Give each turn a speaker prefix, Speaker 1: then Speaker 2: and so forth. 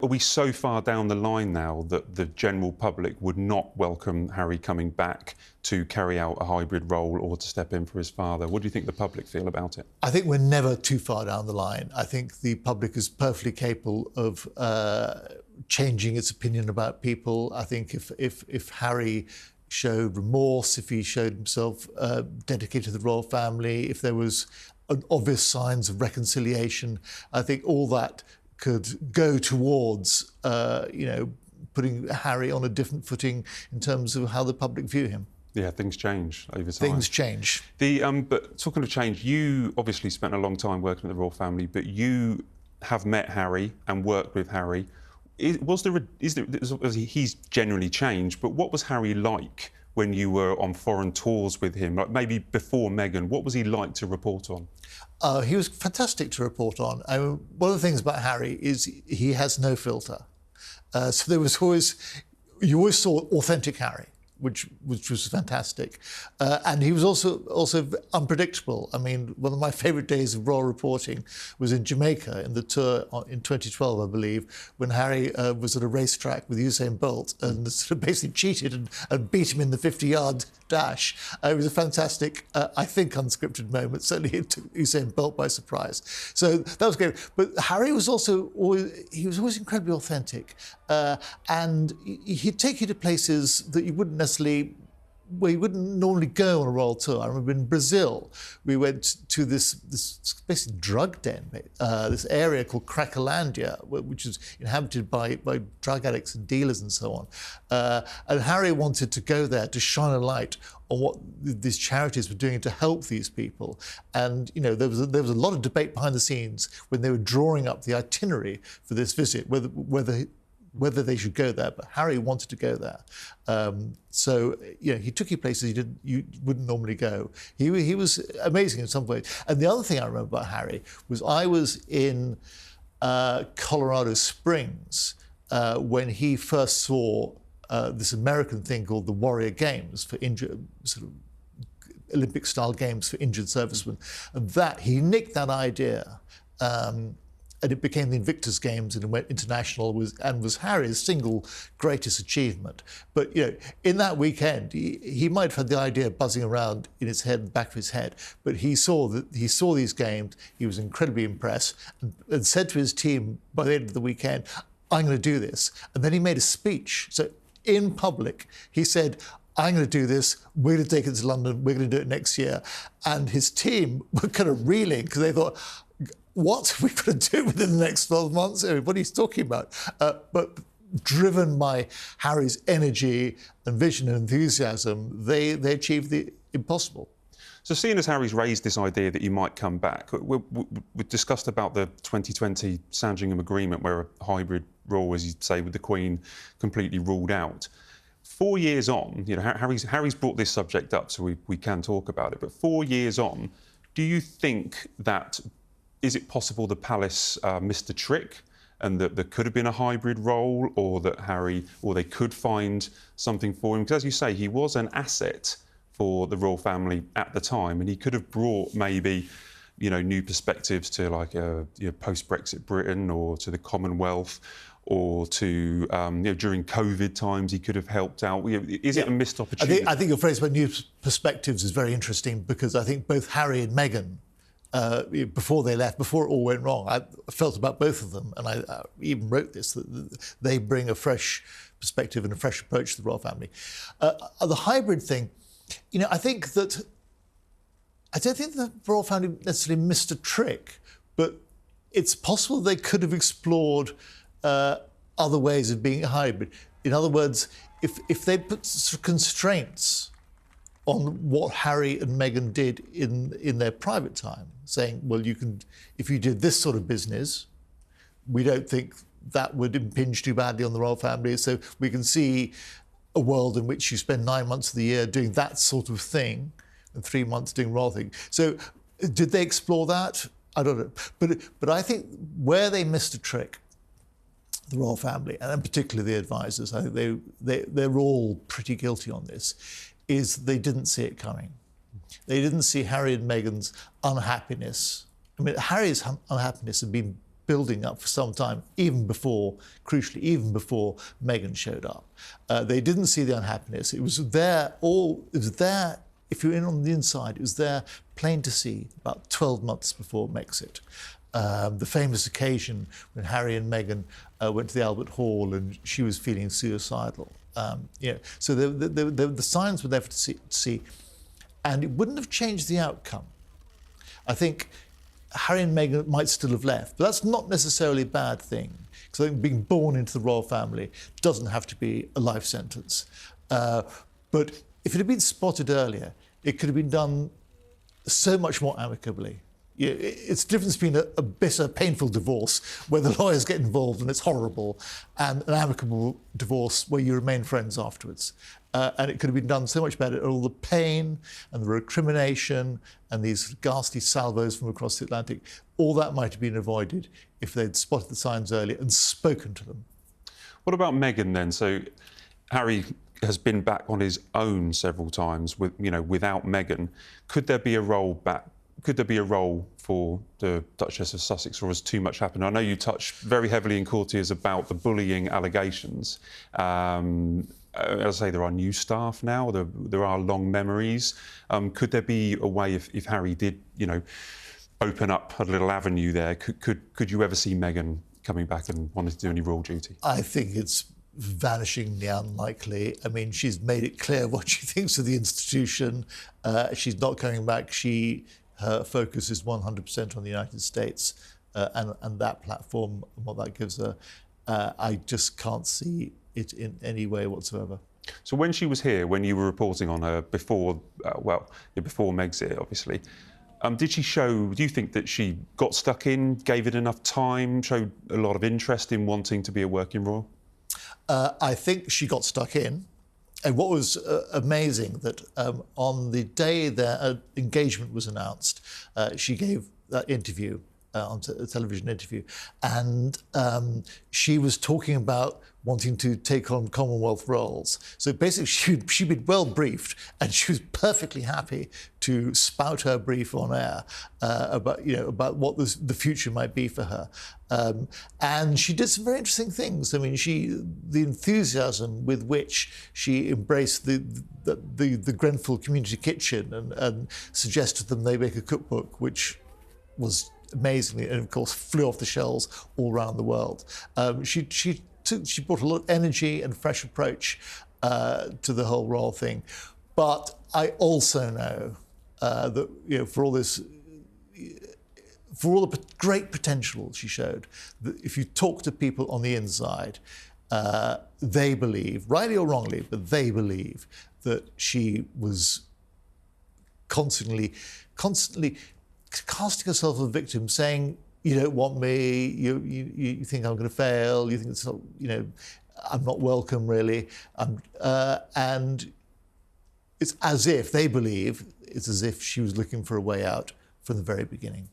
Speaker 1: Are we so far down the line now that the general public would not welcome Harry coming back to carry out a hybrid role or to step in for his father? What do you think the public feel about it?
Speaker 2: I think we're never too far down the line. I think the public is perfectly capable of changing its opinion about people. I think if Harry showed remorse, if he showed himself dedicated to the royal family, if there was obvious signs of reconciliation, I think all that could go towards, putting Harry on a different footing in terms of how the public view him.
Speaker 1: Yeah, things change over time.
Speaker 2: Things change.
Speaker 1: But talking of change, you obviously spent a long time working at the royal family, but you have met Harry and worked with Harry. He's generally changed, but what was Harry like when you were on foreign tours with him, like maybe before Meghan? What was he like to report on?
Speaker 2: He was fantastic to report on. I mean, one of the things about Harry is he has no filter. So there was you always saw authentic Harry, which was fantastic. And he was also unpredictable. I mean, one of my favourite days of royal reporting was in Jamaica in the tour in 2012, I believe, when Harry was at a racetrack with Usain Bolt and sort of basically cheated and beat him in the 50-yard dash. It was a fantastic, I think, unscripted moment. Certainly it took Usain Bolt by surprise. So that was great. But Harry was always incredibly authentic. And he'd take you to places that you wouldn't where you wouldn't normally go on a royal tour. I remember in Brazil, we went to this basically drug den, this area called Cracolândia, which is inhabited by drug addicts and dealers and so on. And Harry wanted to go there to shine a light on what these charities were doing to help these people. And there was a lot of debate behind the scenes when they were drawing up the itinerary for this visit, whether they should go there, but Harry wanted to go there. So he took you places you wouldn't normally go. He was amazing in some ways. And the other thing I remember about Harry was I was in Colorado Springs when he first saw this American thing called the Warrior Games for injured, sort of Olympic-style games for injured servicemen. And he nicked that idea. And it became the Invictus Games and it went international and was Harry's single greatest achievement. But in that weekend, he might have had the idea buzzing around in his head, the back of his head, but he saw these games, he was incredibly impressed and said to his team by the end of the weekend, I'm going to do this. And then he made a speech. So in public, he said, I'm going to do this, we're going to take it to London, we're going to do it next year. And his team were kind of reeling because they thought, what are we going to do within the next 12 months? What he's talking about. But driven by Harry's energy and vision and enthusiasm, they achieved the impossible.
Speaker 1: So seeing as Harry's raised this idea that you might come back, we discussed about the 2020 Sandringham Agreement where a hybrid rule, as you say, with the Queen completely ruled out. 4 years on, Harry's brought this subject up, so we can talk about it, but 4 years on, do you think that is it possible the palace missed the trick and that there could have been a hybrid role, or that they could find something for him? Because as you say, he was an asset for the royal family at the time, and he could have brought maybe, new perspectives to like post-Brexit Britain or to the Commonwealth, or to during COVID times he could have helped out. Is it a missed opportunity?
Speaker 2: I think your phrase about new perspectives is very interesting, because I think both Harry and Meghan, before they left, before it all went wrong, I felt about both of them, and I even wrote this, that they bring a fresh perspective and a fresh approach to the royal family. The hybrid thing, I don't think the royal family necessarily missed a trick, but it's possible they could have explored other ways of being hybrid. In other words, if they put constraints on what Harry and Meghan did in their private time, saying, well, if you did this sort of business, we don't think that would impinge too badly on the royal family, so we can see a world in which you spend 9 months of the year doing that sort of thing and 3 months doing royal thing. So did they explore that? I don't know. But I think where they missed a trick, the royal family, and particularly the advisors, I think they're all pretty guilty on this, is they didn't see it coming. They didn't see Harry and Meghan's unhappiness. I mean, Harry's unhappiness had been building up for some time, crucially, even before Meghan showed up. They didn't see the unhappiness. It was there, if you're in on the inside, it was there plain to see about 12 months before Brexit. The famous occasion when Harry and Meghan went to the Albert Hall and she was feeling suicidal. So the signs were there to see, and it wouldn't have changed the outcome. I think Harry and Meghan might still have left, but that's not necessarily a bad thing, because I think being born into the royal family doesn't have to be a life sentence. But if it had been spotted earlier, it could have been done so much more amicably. It's the difference between a bitter, painful divorce where the lawyers get involved and it's horrible, and an amicable divorce where you remain friends afterwards. And it could have been done so much better. All the pain and the recrimination and these ghastly salvos from across the Atlantic, all that might have been avoided if they'd spotted the signs earlier and spoken to them.
Speaker 1: What about Meghan then? So Harry has been back on his own several times without Meghan. Could there be a role for the Duchess of Sussex, or has too much happened? I know you touched very heavily in Courtiers about the bullying allegations. As I say, there are new staff now. There are long memories. Could there be a way, if Harry did, open up a little avenue there? Could you ever see Meghan coming back and wanting to do any royal duty?
Speaker 2: I think it's vanishingly unlikely. I mean, she's made it clear what she thinks of the institution. She's not coming back. Her focus is 100% on the United States and that platform and what that gives her. I just can't see it in any way whatsoever.
Speaker 1: So when she was here, when you were reporting on her before Megxit, obviously, do you think that she got stuck in, gave it enough time, showed a lot of interest in wanting to be a working royal?
Speaker 2: I think she got stuck in. And what was amazing that on the day their engagement was announced, she gave that interview, a television interview, and she was talking about wanting to take on Commonwealth roles. So basically, she'd been well briefed, and she was perfectly happy to spout her brief on air about what the future might be for her. And she did some very interesting things. I mean, the enthusiasm with which she embraced the Grenfell Community Kitchen and suggested them they make a cookbook, which was amazingly, and of course flew off the shelves all around the world. She brought a lot of energy and fresh approach to the whole royal thing. But I also know that for all the great potential she showed, that if you talk to people on the inside, they believe, rightly or wrongly, but they believe that she was constantly casting herself as a victim, saying, "You don't want me. You think I'm going to fail. You think it's not. I'm not welcome, really." And it's as if they believe it's as if she was looking for a way out from the very beginning.